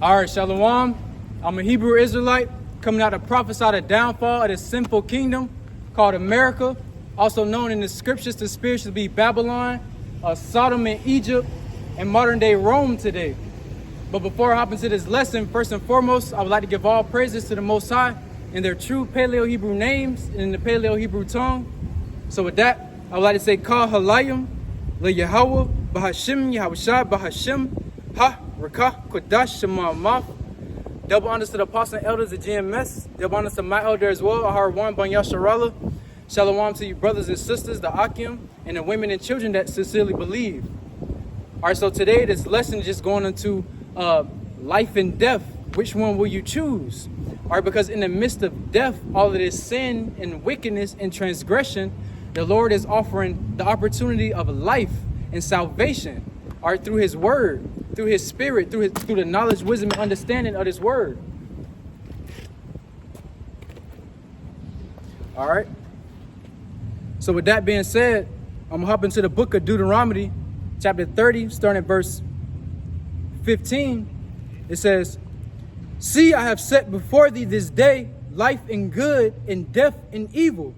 All right, Shalom. I'm a Hebrew Israelite coming out to prophesy the downfall of this sinful kingdom called America, also known in the scriptures to spiritually be Babylon, Sodom and Egypt, and modern day Rome today. But before I hop into this lesson, first and foremost, I would like to give all praises to the Most High in their true Paleo-Hebrew names and in the Paleo-Hebrew tongue. So with that, I would like to say Ka Halayim, Le Yahweh, Bahashim, Yahushua, Bahashim, Ha, Rakah, Kodash, Shema, Maf. Double honors to the apostles and elders of GMS. Double honors to my elder as well, Ahar One Ban Yasharallah. Shalom to you brothers and sisters, the Akim, and the women and children that sincerely believe. All right, so today this lesson is just going into life and death. Which one will you choose? All right, because in the midst of death, all of this sin and wickedness and transgression, the Lord is offering the opportunity of life and salvation. All right, through His Word, through His Spirit, through the knowledge, wisdom, and understanding of His Word. All right. So with that being said, I'm gonna hop into the book of Deuteronomy, chapter 30, starting at verse 15. It says, "See, I have set before thee this day life and good, and death and evil." All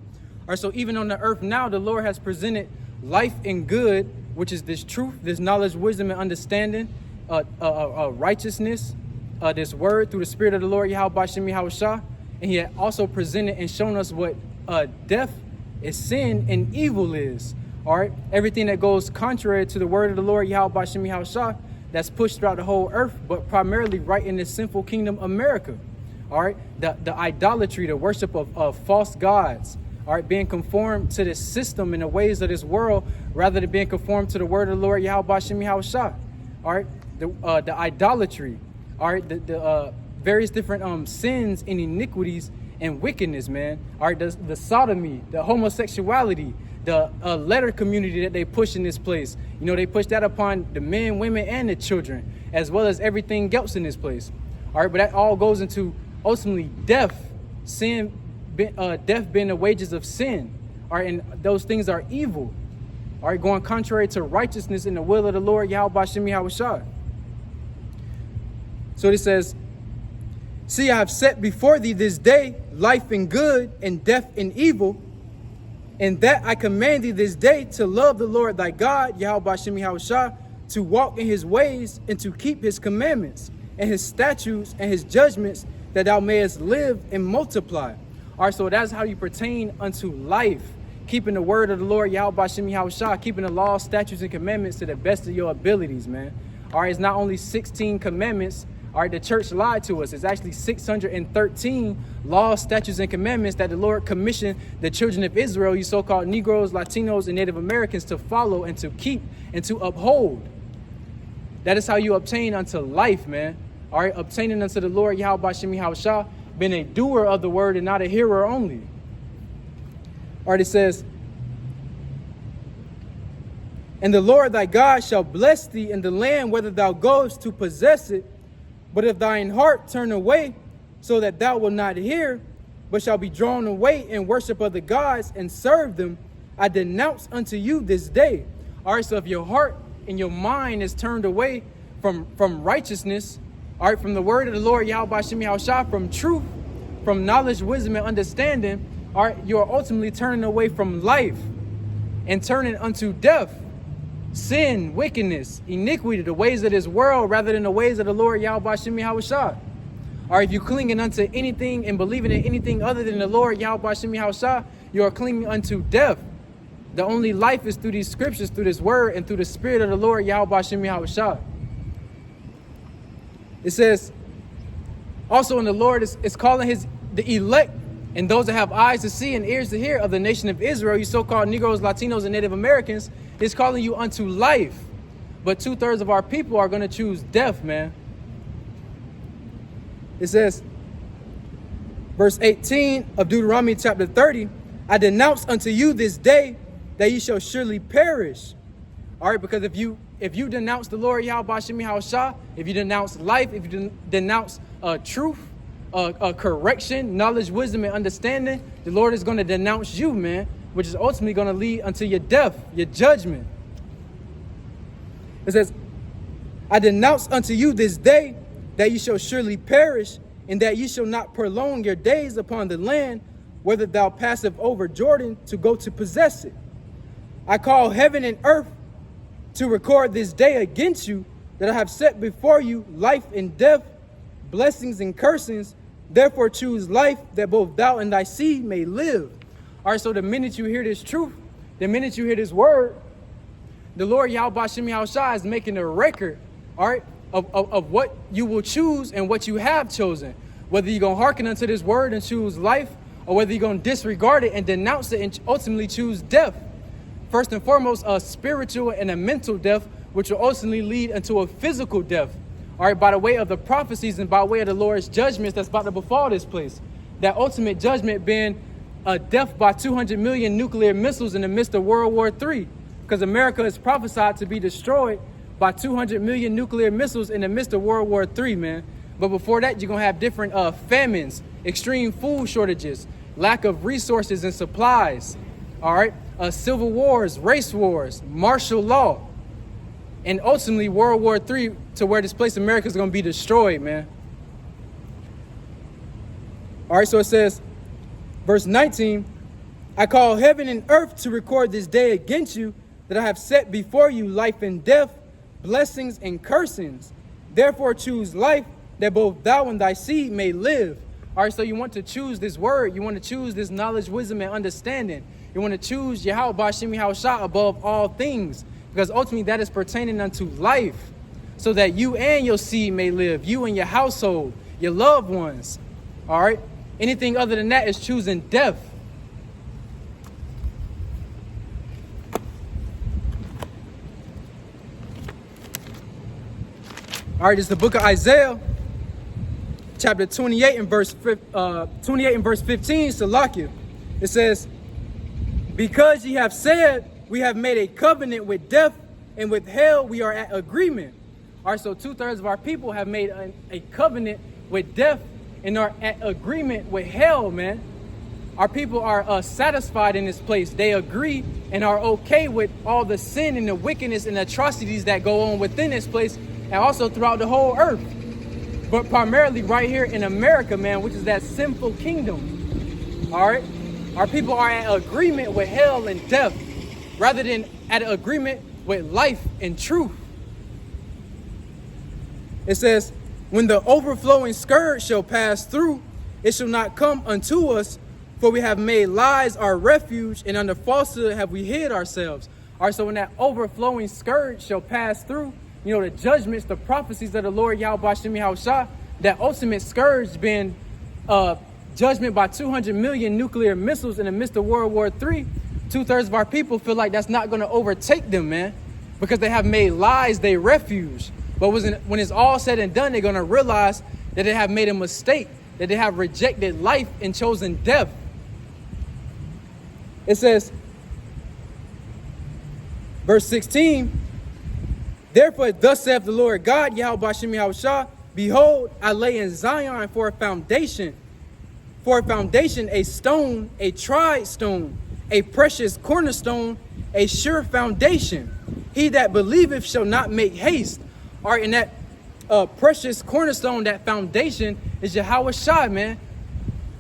right, so even on the earth now, the Lord has presented life and good, which is this truth, this knowledge, wisdom, and understanding, righteousness, this word through the Spirit of the Lord, Yahweh Shem Yahushua. And He had also presented and shown us what death is, sin, and evil is. All right, everything that goes contrary to the word of the Lord, Yahweh Shem Yahushua, that's pushed throughout the whole earth, but primarily right in this sinful kingdom, America. All right, the idolatry, the worship of false gods. All right, being conformed to this system and the ways of this world rather than being conformed to the word of the Lord, Yahweh Shem Yahushua. All right, the idolatry. All right, the various different sins and iniquities and wickedness, man. All right, the sodomy, the homosexuality, the letter community that they push in this place. You know, they push that upon the men, women, and the children, as well as everything else in this place. All right, but that all goes into ultimately death, sin, death being the wages of sin. All right, and those things are evil. All right, going contrary to righteousness in the will of the Lord, Yahweh Shem Yahushua. So it says, "See, I have set before thee this day life and good, and death and evil. And that I command thee this day to love the Lord thy God, Yahweh Shem Yahushua, to walk in His ways and to keep His commandments and His statutes and His judgments, that thou mayest live and multiply." All right, so that's how you pertain unto life, keeping the word of the Lord, Yahweh Shem Yahushua, keeping the laws, statutes, and commandments to the best of your abilities, man. All right, it's not only 16 commandments. All right, the church lied to us. It's actually 613 laws, statutes, and commandments that the Lord commissioned the children of Israel, you so-called Negroes, Latinos, and Native Americans, to follow and to keep and to uphold. That is how you obtain unto life, man. All right, obtaining unto the Lord, Yahweh Shem Yahushua, being a doer of the word and not a hearer only. All right, it says, "And the Lord thy God shall bless thee in the land whither thou goest to possess it. But if thine heart turn away, so that thou wilt not hear, but shall be drawn away in worship of the gods and serve them, I denounce unto you this day." All right, so if your heart and your mind is turned away from righteousness, all right, from the word of the Lord, Yahweh Shem Yahushua, from truth, from knowledge, wisdom, and understanding, all right, you are ultimately turning away from life and turning unto death, sin, wickedness, iniquity, the ways of this world rather than the ways of the Lord, Yahweh Shem Yahushua. Or if you're clinging unto anything and believing in anything other than the Lord, Yahweh Shem Yahushua, you are clinging unto death. The only life is through these scriptures, through this word, and through the Spirit of the Lord, Yahweh Shem Yahushua. It says, also in the Lord is calling the elect and those that have eyes to see and ears to hear of the nation of Israel, you so-called Negroes, Latinos, and Native Americans, is calling you unto life. But 2/3 of our people are going to choose death, man. It says, verse 18 of Deuteronomy chapter 30, "I denounce unto you this day that ye shall surely perish." All right, because if you denounce the Lord, Yahweh Shem Yahushua, if you denounce life, if you denounce truth, correction, knowledge, wisdom, and understanding, the Lord is going to denounce you, man, which is ultimately going to lead unto your death, your judgment. It says, "I denounce unto you this day that ye shall surely perish, and that ye shall not prolong your days upon the land, whether thou passeth over Jordan to go to possess it. I call heaven and earth to record this day against you, that I have set before you life and death, blessings and cursings. Therefore choose life, that both thou and thy seed may live. All right, so the minute you hear this truth, the minute you hear this word, the Lord Yahweh Shem Yahushua is making a record, all right, of what you will choose and what you have chosen. Whether you're going to hearken unto this word and choose life, or whether you're going to disregard it and denounce it and ultimately choose death. First and foremost, a spiritual and a mental death, which will ultimately lead into a physical death. All right, by the way of the prophecies and by way of the Lord's judgments that's about to befall this place. That ultimate judgment being a death by 200 million nuclear missiles in the midst of World War III. Because America is prophesied to be destroyed by 200 million nuclear missiles in the midst of World War III, man. But before that, you're going to have different famines, extreme food shortages, lack of resources and supplies, all right? Civil wars, race wars, martial law, and ultimately World War III, to where this place America is going to be destroyed, man. All right, so it says, verse 19, I call heaven and earth to record this day against you, that I have set before you life and death, blessings and cursings. Therefore choose life, that both thou and thy seed may live. All right, so you want to choose this word. You want to choose this knowledge, wisdom, and understanding. You want to choose Yahweh B'Shem Yahushua above all things, because ultimately that is pertaining unto life, so that you and your seed may live, you and your household, your loved ones. All right, anything other than that is choosing death. All right, it's the book of Isaiah, chapter 28 and verse 15, Salakia. It says, because ye have said, we have made a covenant with death, and with hell we are at agreement. All right, so 2/3 of our people have made a covenant with death and are at agreement with hell, man. Our people are satisfied in this place. They agree and are okay with all the sin and the wickedness and atrocities that go on within this place, and also throughout the whole earth. But primarily right here in America, man, which is that sinful kingdom. All right, our people are at agreement with hell and death, rather than at agreement with life and truth. It says, when the overflowing scourge shall pass through, it shall not come unto us, for we have made lies our refuge, and under falsehood have we hid ourselves. All right, so when that overflowing scourge shall pass through, you know, the judgments, the prophecies of the Lord Yahweh B'Shem Yahushua, that ultimate scourge being judgment by 200 million nuclear missiles in the midst of World War III. 2/3 of our people feel like that's not going to overtake them, man, because they have made lies their refuge. But when it's all said and done, they're going to realize that they have made a mistake, that they have rejected life and chosen death. It says, verse 16, therefore thus saith the Lord God, Yahweh B'Shem Yahushua, behold, I lay in Zion for a foundation a stone, a tried stone, a precious cornerstone, a sure foundation. He that believeth shall not make haste. All right, and that precious cornerstone, that foundation, is Yahweh Shai, man.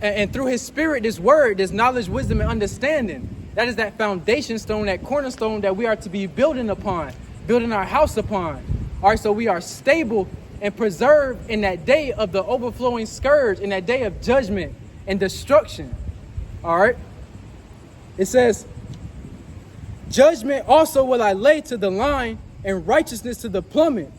And through his spirit, this word, this knowledge, wisdom, and understanding, that is that foundation stone, that cornerstone that we are to be building upon, building our house upon. All right, so we are stable and preserved in that day of the overflowing scourge, in that day of judgment and destruction. All right. It says, judgment also will I lay to the line, and righteousness to the plummet.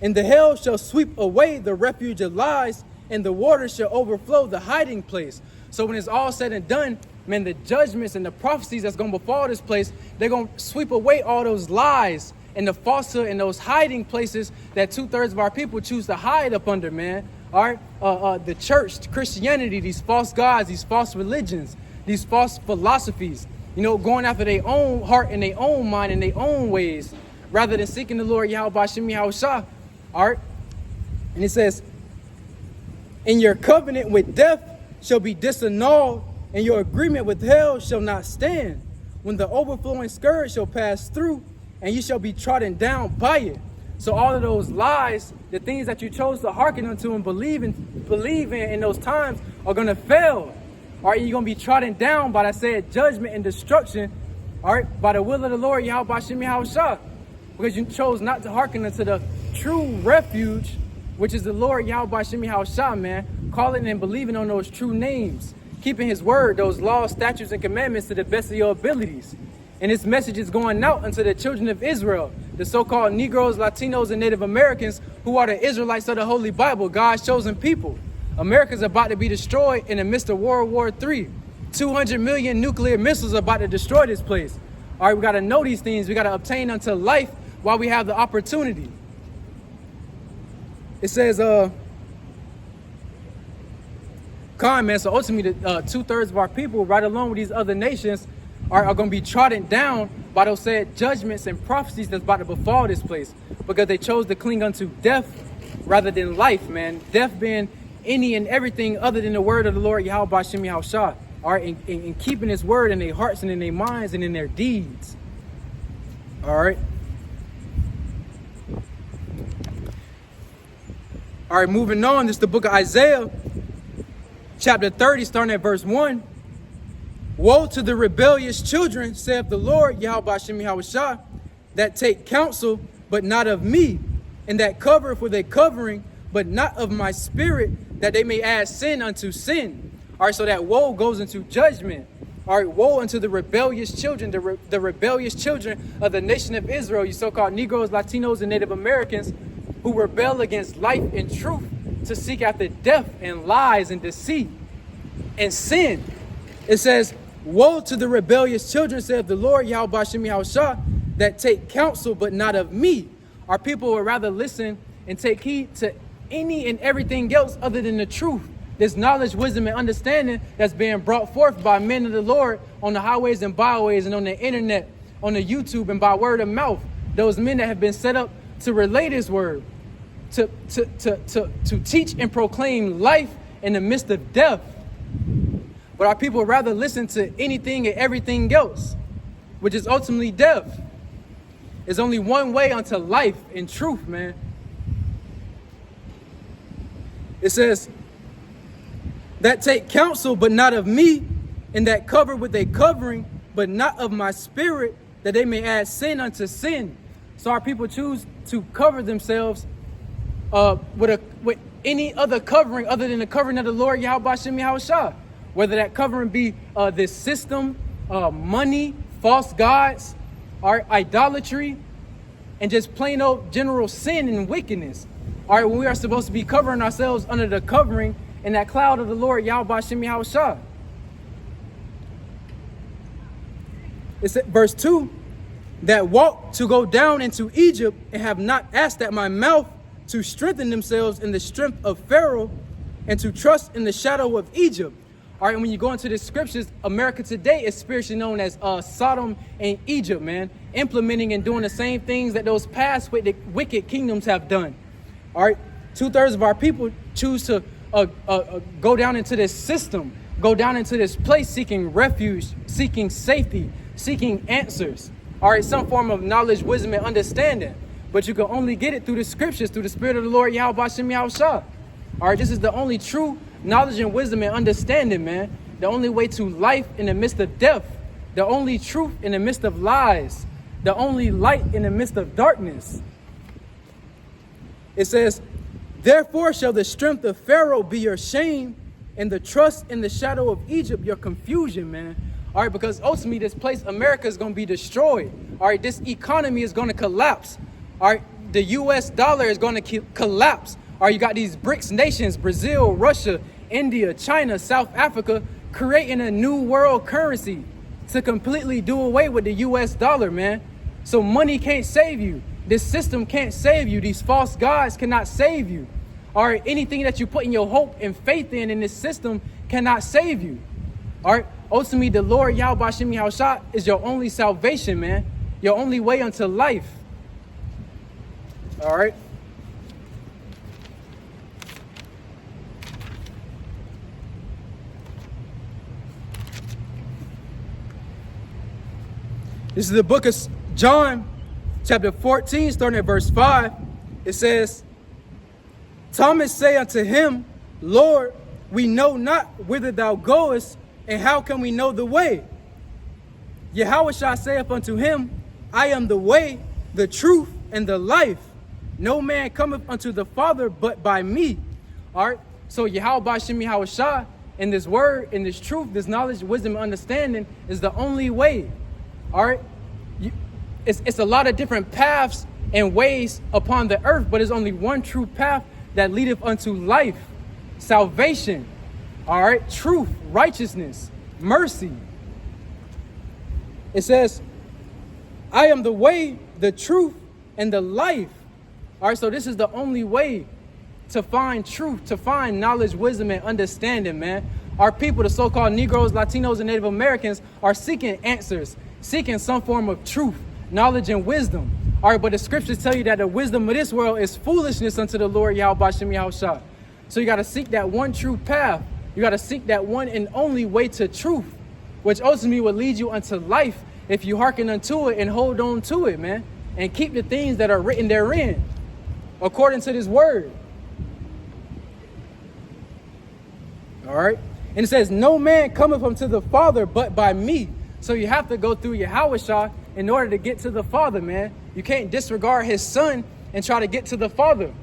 And the hell shall sweep away the refuge of lies, and the waters shall overflow the hiding place. So when it's all said and done, man, the judgments and the prophecies that's going to befall this place, they're going to sweep away all those lies and the falsehood and those hiding places that 2/3 of our people choose to hide up under, man. All right, the church, Christianity, these false gods, these false religions, these false philosophies, you know, going after their own heart and their own mind and their own ways, rather than seeking the Lord Yahweh B'Shem Yahushua. All right, and it says, and your covenant with death shall be disannulled, and your agreement with hell shall not stand. When the overflowing scourge shall pass through, and you shall be trodden down by it. So all of those lies, the things that you chose to hearken unto and believe in those times are going to fail. All right, you're going to be trodden down by that said judgment and destruction, all right, by the will of the Lord, Yahweh Shem Yahushua, because you chose not to hearken unto the true refuge, which is the Lord, Yahweh Shem Yahushua, man, calling and believing on those true names, keeping his word, those laws, statutes, and commandments to the best of your abilities. And this message is going out unto the children of Israel, the so-called Negroes, Latinos, and Native Americans, who are the Israelites of the Holy Bible, God's chosen people. America's about to be destroyed in the midst of World War III. 200 million nuclear missiles are about to destroy this place. All right, we got to know these things. We got to obtain unto life while we have the opportunity. It says, man, so ultimately, 2/3 of our people, right along with these other nations, are going to be trodden down by those said judgments and prophecies that's about to befall this place, because they chose to cling unto death rather than life, man. Death being any and everything other than the word of the Lord, Yahweh Shem Yahushua. All right, and keeping his word in their hearts and in their minds and in their deeds. All right. All right, moving on. This is the book of Isaiah, chapter 30, starting at verse 1. Woe to the rebellious children, saith the Lord, Yahweh Shem Yahushua, that take counsel, but not of me, and that covereth with a covering, but not of my spirit, that they may add sin unto sin. All right, so that woe goes into judgment. All right, woe unto the rebellious children, the rebellious children of the nation of Israel, you so-called Negroes, Latinos, and Native Americans, who rebel against life and truth to seek after death and lies and deceit and sin. It says, woe to the rebellious children, saith the Lord, Yahweh Shem Yahushua, that take counsel, but not of me. Our people would rather listen and take heed to any and everything else other than the truth. This knowledge, wisdom, and understanding that's being brought forth by men of the Lord on the highways and byways and on the internet, on the YouTube, and by word of mouth. Those men that have been set up to relay this word, to teach and proclaim life in the midst of death. But our people would rather listen to anything and everything else, which is ultimately death. There's only one way unto life and truth, man. It says, that take counsel, but not of me, and that cover with a covering, but not of my spirit, that they may add sin unto sin. So our people choose to cover themselves with any other covering other than the covering of the Lord, Yahweh Shem Yahushua. Whether that covering be this system, money, false gods, or idolatry, and just plain old general sin and wickedness. All right, when we are supposed to be covering ourselves under the covering in that cloud of the Lord, Yahweh Shem Yahushua. It's verse 2, that walk to go down into Egypt and have not asked at my mouth, to strengthen themselves in the strength of Pharaoh and to trust in the shadow of Egypt. All right, and when you go into the scriptures, America today is spiritually known as Sodom and Egypt, man, implementing and doing the same things that those past wicked kingdoms have done. All right, 2/3 of our people choose to go down into this system, go down into this place seeking refuge, seeking safety, seeking answers. All right, some form of knowledge, wisdom, and understanding. But you can only get it through the scriptures, through the Spirit of the Lord, Yahweh Shem Yahushua. All right, this is the only true knowledge and wisdom and understanding, man. The only way to life in the midst of death. The only truth in the midst of lies. The only light in the midst of darkness. It says, therefore shall the strength of Pharaoh be your shame, and the trust in the shadow of Egypt your confusion, man. All right, because ultimately this place, America, is going to be destroyed. All right, this economy is going to collapse. All right, the U.S. dollar is going to collapse. All right, you got these BRICS nations, Brazil, Russia, India, China, South Africa, creating a new world currency to completely do away with the U.S. dollar, man. So money can't save you. This system can't save you. These false gods cannot save you. All right, anything that you put in your hope and faith in this system cannot save you. All right, ultimately, the Lord Yahweh Shem Yahushua is your only salvation, man. Your only way unto life. All right. This is the book of John, chapter 14, starting at verse 5. It says, Thomas say unto him, Lord, we know not whither thou goest, and how can we know the way? Yahushua saith unto him, I am the way, the truth, and the life. No man cometh unto the Father but by me. All right. So Yahushua in this word, in this truth, this knowledge, wisdom, and understanding is the only way. All right. It's a lot of different paths and ways upon the earth, but there's only one true path that leadeth unto life, salvation. All right. Truth, righteousness, mercy. It says, I am the way, the truth, and the life. All right, so this is the only way to find truth, to find knowledge, wisdom, and understanding, man. Our people, the so-called Negroes, Latinos, and Native Americans, are seeking answers, seeking some form of truth, knowledge, and wisdom. All right, but the scriptures tell you that the wisdom of this world is foolishness unto the Lord Yahweh Shem Yahushua. So you got to seek that one true path. You got to seek that one and only way to truth, which ultimately will lead you unto life if you hearken unto it and hold on to it, man, and keep the things that are written therein, according to this word. All right. And it says, no man cometh unto the Father but by me. So you have to go through Yahushua in order to get to the Father, man. You can't disregard his son and try to get to the Father.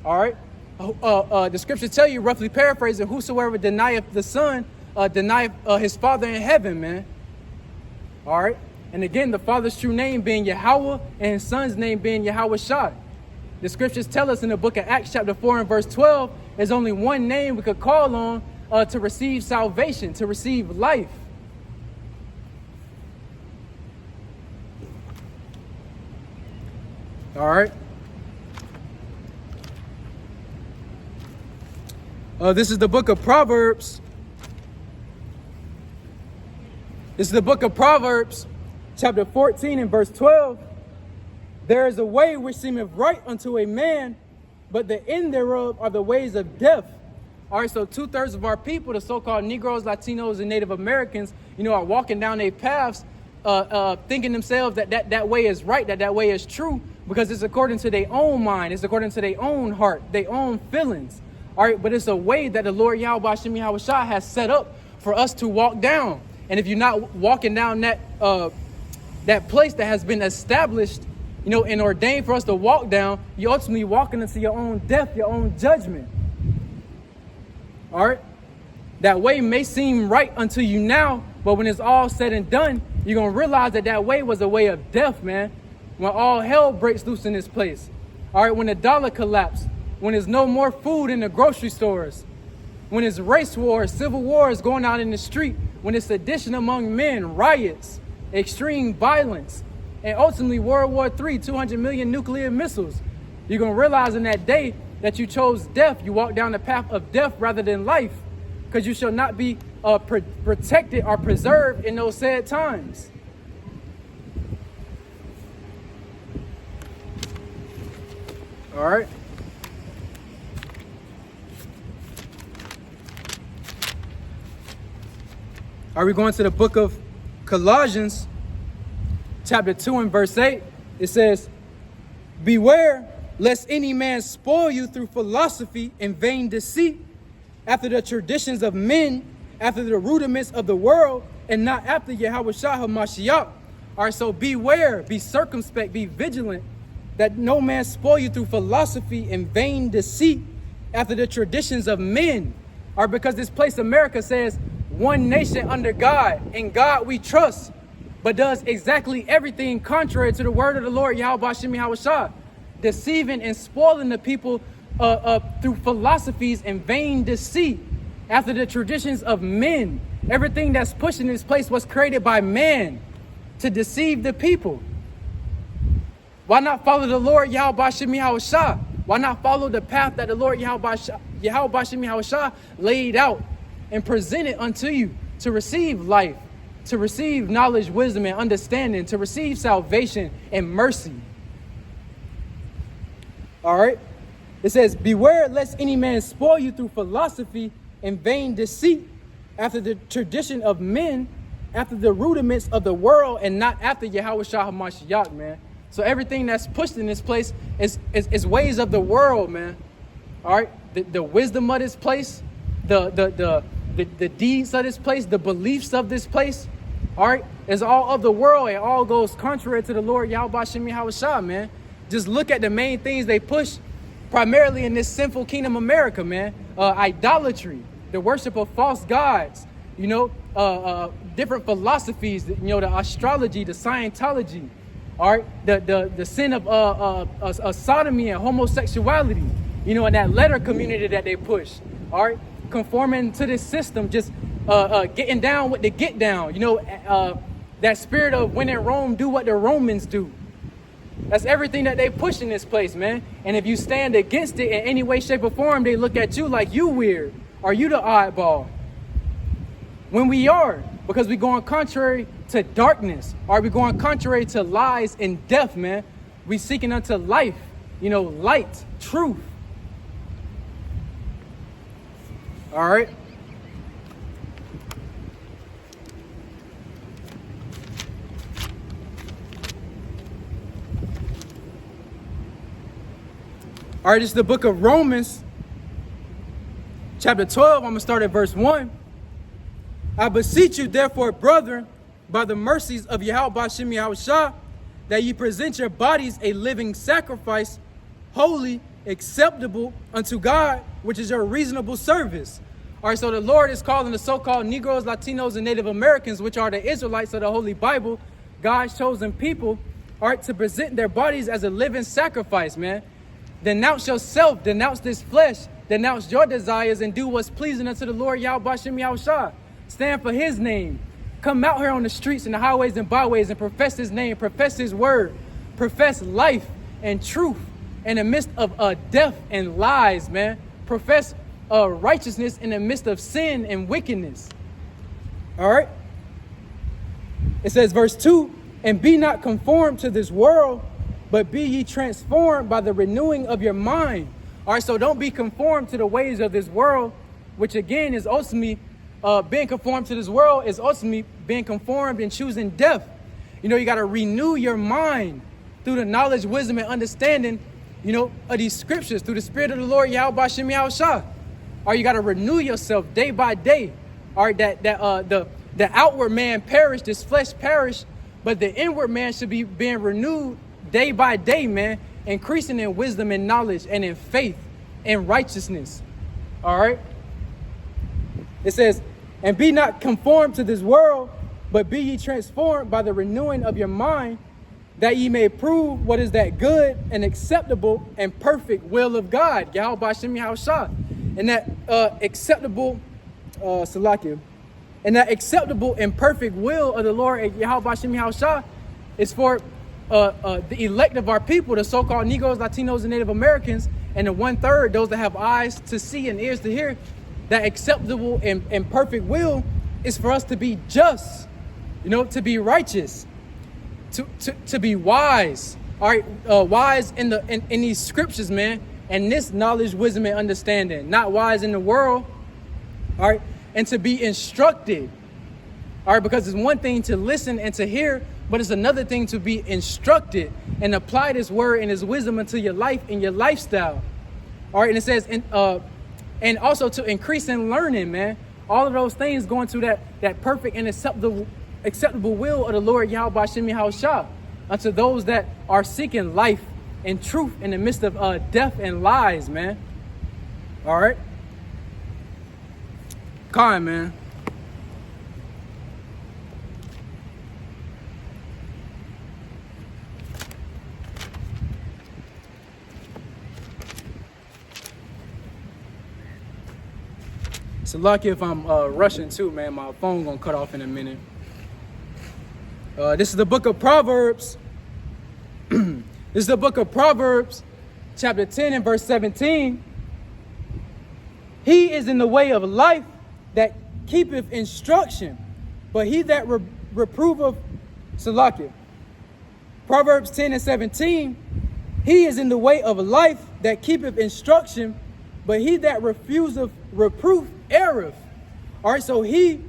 All right. The scriptures tell you, roughly paraphrasing, whosoever denieth the son, denieth his Father in heaven, man. All right. And again, the Father's true name being Yahweh and his son's name being Yahushua. The scriptures tell us in the book of Acts chapter 4 and verse 12, there's only one name we could call on to receive salvation, to receive life. All right. This is the book of Proverbs. This is the book of Proverbs, chapter 14 and verse 12. There is a way which seemeth right unto a man, but the end thereof are the ways of death. All right, so 2/3 of our people, the so-called Negroes, Latinos, and Native Americans, are walking down their paths, thinking themselves that way is right, that way is true, because it's according to their own mind, it's according to their own heart, their own feelings. All right, but it's a way that the Lord Yahweh Shem Yahushua has set up for us to walk down. And if you're not walking down that place that has been established, and ordained for us to walk down, you're ultimately walking into your own death, your own judgment. All right? That way may seem right unto you now, but when it's all said and done, you're going to realize that way was a way of death, man. When all hell breaks loose in this place. All right? When the dollar collapsed, when there's no more food in the grocery stores, when it's race wars, civil wars going on in the street, when it's sedition among men, riots, extreme violence, and ultimately World War III, 200 million nuclear missiles. You're going to realize in that day that you chose death. You walk down the path of death rather than life, because you shall not be protected or preserved in those sad times. All right. Are we going to the book of Colossians, chapter 2 and verse 8? It says, beware lest any man spoil you through philosophy and vain deceit, after the traditions of men, after the rudiments of the world, and not after Yahushua HaMashiach. All right, so beware, be circumspect, be vigilant, that no man spoil you through philosophy and vain deceit, after the traditions of men. Or because this place, America, says, one nation under God, in God we trust, but does exactly everything contrary to the word of the Lord Yahweh Shem Yahushua, deceiving and spoiling the people through philosophies and vain deceit, after the traditions of men. Everything that's pushing this place was created by man to deceive the people. Why not follow the Lord Yahweh Shem Yahushua? Why not follow the path that the Lord Yahweh Shem Yahushua laid out and presented unto you to receive life, to receive knowledge, wisdom, and understanding, to receive salvation and mercy? All right. It says, beware lest any man spoil you through philosophy and vain deceit, after the tradition of men, after the rudiments of the world, and not after Yahushua HaMashiach, man. So everything that's pushed in this place is ways of the world, man. All right, the wisdom of this place, the deeds of this place, the beliefs of this place, all right, is all of the world. It all goes contrary to the Lord Yahweh Shem Yahushua, man. Just look at the main things they push primarily in this sinful kingdom America, man. Idolatry, the worship of false gods, you know, different philosophies, you know, the astrology, the Scientology, all right, the sin of sodomy and homosexuality, you know, and that letter community that they push, all right, conforming to this system, just getting down with the get down, you know, that spirit of when in Rome, do what the Romans do. That's everything that they push in this place, man. And if you stand against it in any way, shape, or form, they look at you like you weird. Are you the oddball? When we are, because we're going contrary to darkness. Are we going contrary to lies and death, man? We seeking unto life, you know, light, truth. All right. All right, this is the book of Romans, chapter 12. I'm going to start at verse 1. I beseech you, therefore, brethren, by the mercies of Yahweh Shem Yahushua, that ye present your bodies a living sacrifice, holy, acceptable unto God, which is your reasonable service. All right, so the Lord is calling the so-called Negroes, Latinos, and Native Americans, which are the Israelites of the Holy Bible, God's chosen people, all right, to present their bodies as a living sacrifice, man. Denounce yourself, denounce this flesh, denounce your desires, and do what's pleasing unto the Lord Yahweh Shem Yahushua. Stand for his name. Come out here on the streets and the highways and byways and profess his name, profess his word, profess life and truth in the midst of death and lies, man. Profess righteousness in the midst of sin and wickedness. All right. It says, verse 2, and be not conformed to this world, but be ye transformed by the renewing of your mind. All right, so don't be conformed to the ways of this world, which again is ultimately being conformed to this world is ultimately being conformed and choosing death. You know, you got to renew your mind through the knowledge, wisdom, and understanding, you know, of these scriptures, through the Spirit of the Lord Yahweh Shem Yahushua. Or you got to renew yourself day by day. All right, the outward man perish, this flesh perish, but the inward man should be being renewed day by day, man, increasing in wisdom and knowledge and in faith and righteousness. All right. It says, and be not conformed to this world, but be ye transformed by the renewing of your mind, that ye may prove what is that good and acceptable and perfect will of God. Yahweh Shem Yahushua. And that acceptable, Salakia, and that acceptable and perfect will of the Lord Yahweh Shem Yahushua is for the elect of our people, the so-called Negroes, Latinos, and Native Americans, and the 1/3, those that have eyes to see and ears to hear. That acceptable and perfect will is for us to be just, you know, to be righteous, to be wise. All right, wise in these scriptures, man, and this knowledge, wisdom, and understanding. Not wise in the world. All right, and to be instructed. All right, because it's one thing to listen and to hear, but it's another thing to be instructed and apply this word and this wisdom into your life and your lifestyle. All right, and it says, and also to increase in learning, man. All of those things going to that perfect and acceptable will of the Lord Yahweh Shem Yahushua unto those that are seeking life and truth in the midst of death and lies, man. All right, Khan, man. So lucky if I'm rushing too, man. My phone gonna cut off in a minute. This is the book of Proverbs. This is the book of Proverbs, chapter 10 and verse 17. He is in the way of life that keepeth instruction, but he that reproveth, Salakia. Proverbs 10 and 17. He is in the way of life that keepeth instruction, but he that refuseth reproof erreth. All right, so he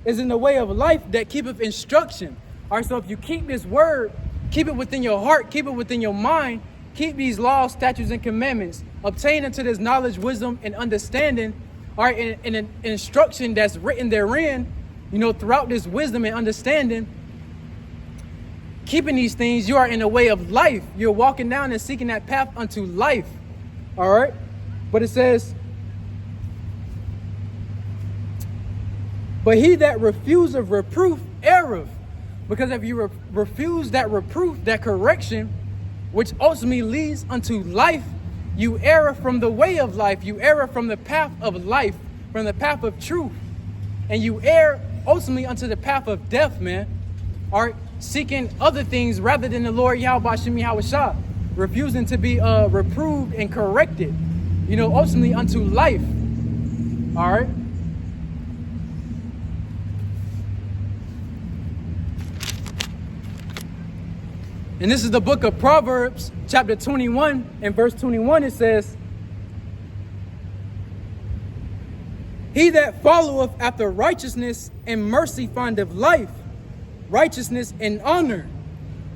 is in the way of life that keepeth instruction. All right, so if you keep this word, Keep it within your heart. Keep it within your mind. Keep these laws, statutes, and commandments. Obtain unto this knowledge, wisdom, and understanding, all right, and an instruction that's written therein, throughout this wisdom and understanding. Keeping these things, you are in the way of life. You're walking down and seeking that path unto life. All right. But it says, but he that refuseth reproof erreth. Because if you refuse that reproof, that correction, which ultimately leads unto life, you err from the way of life. You err from the path of life, from the path of truth. And you err ultimately unto the path of death, man. All right, seeking other things rather than the Lord Yahweh Hashem Yahushua, refusing to be reproved and corrected, ultimately unto life. All right. And this is the book of Proverbs, chapter 21, and verse 21. It says, he that followeth after righteousness and mercy findeth life, righteousness and honor.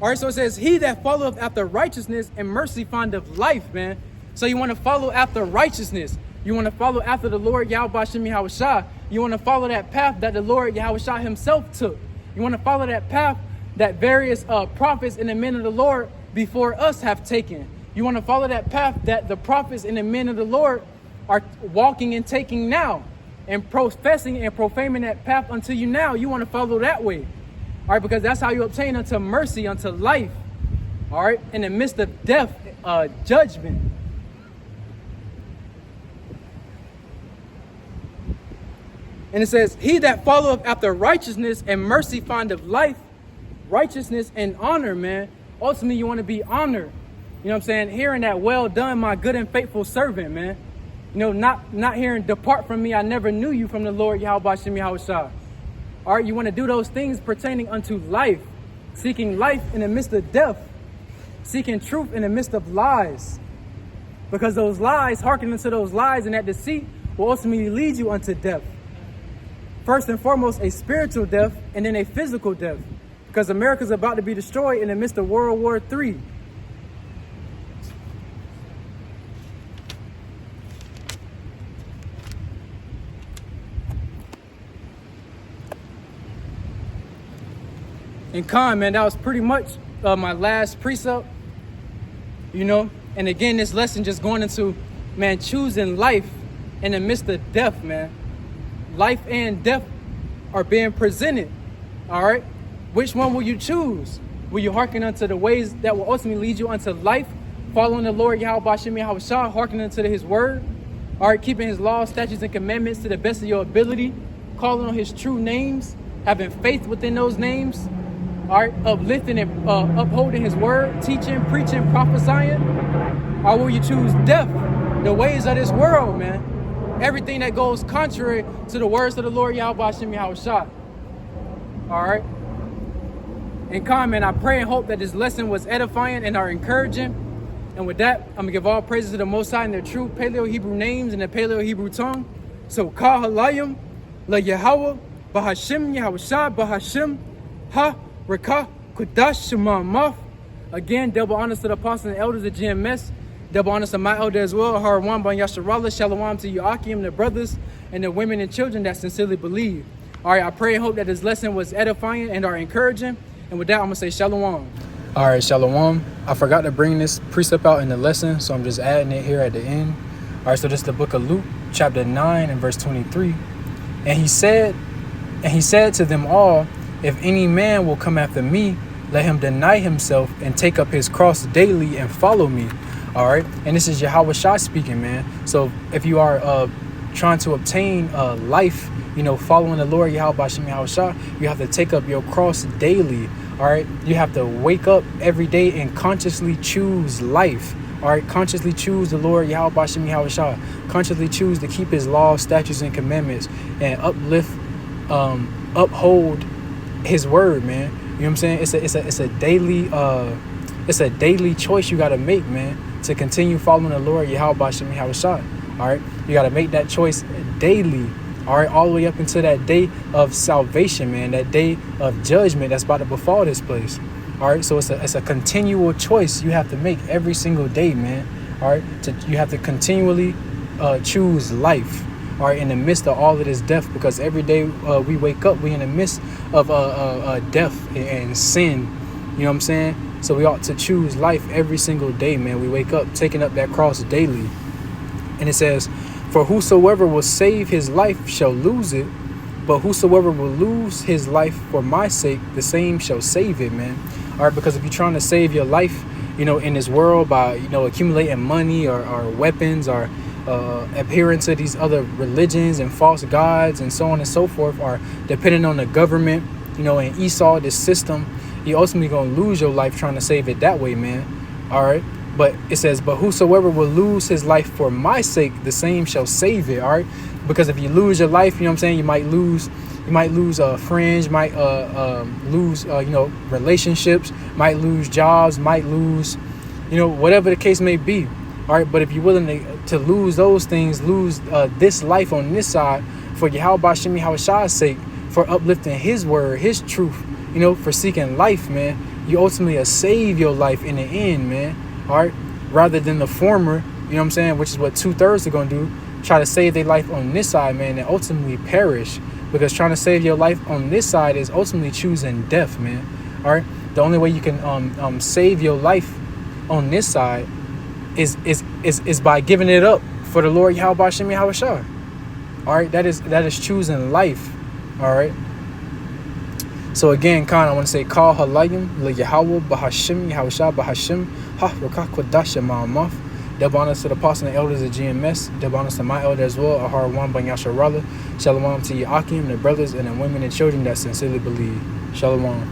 All right, so it says, he that followeth after righteousness and mercy findeth life, man. So you want to follow after righteousness. You want to follow after the Lord Yahweh Hashem Yahushua. You want to follow that path that the Lord Yahushua himself took. You want to follow that path that various prophets and the men of the Lord before us have taken. You want to follow that path that the prophets and the men of the Lord are walking and taking now, and professing and profaning that path unto you now. You want to follow that way. All right, because that's how you obtain unto mercy, unto life. All right, in the midst of death, judgment. And it says, he that followeth after righteousness and mercy findeth life, righteousness and honor, man. Ultimately, you want to be honored. You know what I'm saying? Hearing that, well done, my good and faithful servant, man. Not hearing, depart from me, I never knew you, from the Lord Yahweh Hashem Yahushua. All right, you want to do those things pertaining unto life, seeking life in the midst of death, seeking truth in the midst of lies. Because those lies, hearkening to those lies and that deceit, will ultimately lead you unto death. First and foremost, a spiritual death, and then a physical death. Because America's about to be destroyed in the midst of World War III. And Khan, man, that was pretty much my last precept, And again, this lesson just going into, man, choosing life in the midst of death, man. Life and death are being presented, all right? Which one will you choose? Will you hearken unto the ways that will ultimately lead you unto life, following the Lord Yahweh Hashem Yahushua, hearkening unto his word, all right, keeping his laws, statutes, and commandments to the best of your ability, calling on his true names, having faith within those names, all right, uplifting and upholding his word, teaching, preaching, prophesying? Or will you choose death, the ways of this world, man? Everything that goes contrary to the words of the Lord Yahweh Hashem Yahushua. All right? And comment, I pray and hope that this lesson was edifying and are encouraging. And with that, I'm going to give all praises to the Most High in their true Paleo-Hebrew names and the Paleo-Hebrew tongue. So, Ka Halayim, La Yahweh, Bahashim Yahushua, Bahashim, Ha, Rekah, Kudash, Shema, Maf. Again, double honors to the apostles and elders of GMS. Double honors to my elder as well, Harwan Ban Yasharallah. Shalom to you, Akim, the brothers and the women and children that sincerely believe. All right, I pray and hope that this lesson was edifying and are encouraging. And with that, I'm going to say shalom. All right, shalom. I forgot to bring this precept out in the lesson, so I'm just adding it here at the end. All right, so this is the book of Luke, chapter 9 and verse 23. And he said to them all, if any man will come after me, let him deny himself and take up his cross daily and follow me. All right, and this is Yahweh Shah speaking, man. So if you are trying to obtain life, following the Lord Yahweh Hashem Yahushua, you have to take up your cross daily. All right, you have to wake up every day and consciously choose life. All right, consciously choose the Lord Yahweh Hashem Yahushua. Consciously choose to keep his laws, statutes, and commandments, and uphold his word, man. You know what I'm saying? It's a daily choice you got to make, man, to continue following the Lord Yahweh Hashem Yahushua. All right, you got to make that choice daily. All right, all the way up until that day of salvation, man, that day of judgment that's about to befall this place. All right, so it's a continual choice you have to make every single day, man. All right, you have to continually choose life. All right, in the midst of all of this death, because every day we wake up, we in the midst of death and sin. You know what I'm saying? So we ought to choose life every single day, man. We wake up taking up that cross daily. And it says, for whosoever will save his life shall lose it, but whosoever will lose his life for my sake, the same shall save it, man. All right, because if you're trying to save your life, you know, in this world by, you know, accumulating money or weapons or adhering to these other religions and false gods and so on and so forth, or depending on the government, you know, and Esau, this system, you're ultimately going to lose your life trying to save it that way, man. All right. But it says, but whosoever will lose his life for my sake, the same shall save it. All right. Because if you lose your life, you know what I'm saying, you might lose friends, might lose, you know, relationships, might lose jobs, might lose, you know, whatever the case may be. All right. But if you're willing to lose those things, lose this life on this side for Yahweh Shemi Hawashi's sake, for uplifting his word, his truth, you know, for seeking life, man, you ultimately save your life in the end, man. All right. Rather than the former, you know what I'm saying, which is what 2/3 are going to do, try to save their life on this side, man, and ultimately perish. Because trying to save your life on this side is ultimately choosing death, man. All right. The only way you can save your life on this side is by giving it up for the Lord Yahweh Shemi Hawashah. All right. That is choosing life. All right. So again, Khan, I want to say, Call Halayim, Le Yahweh, Bahashim, Yahweh Bahashim, Ha Rakah Kodasha Ma'amaf. Double honors to the apostle and elders of GMS. Double honors to my elder as well, Ahar Wan Ban Yasharala. Shalom to Yakim, the brothers and the women and children that sincerely believe. Shalom.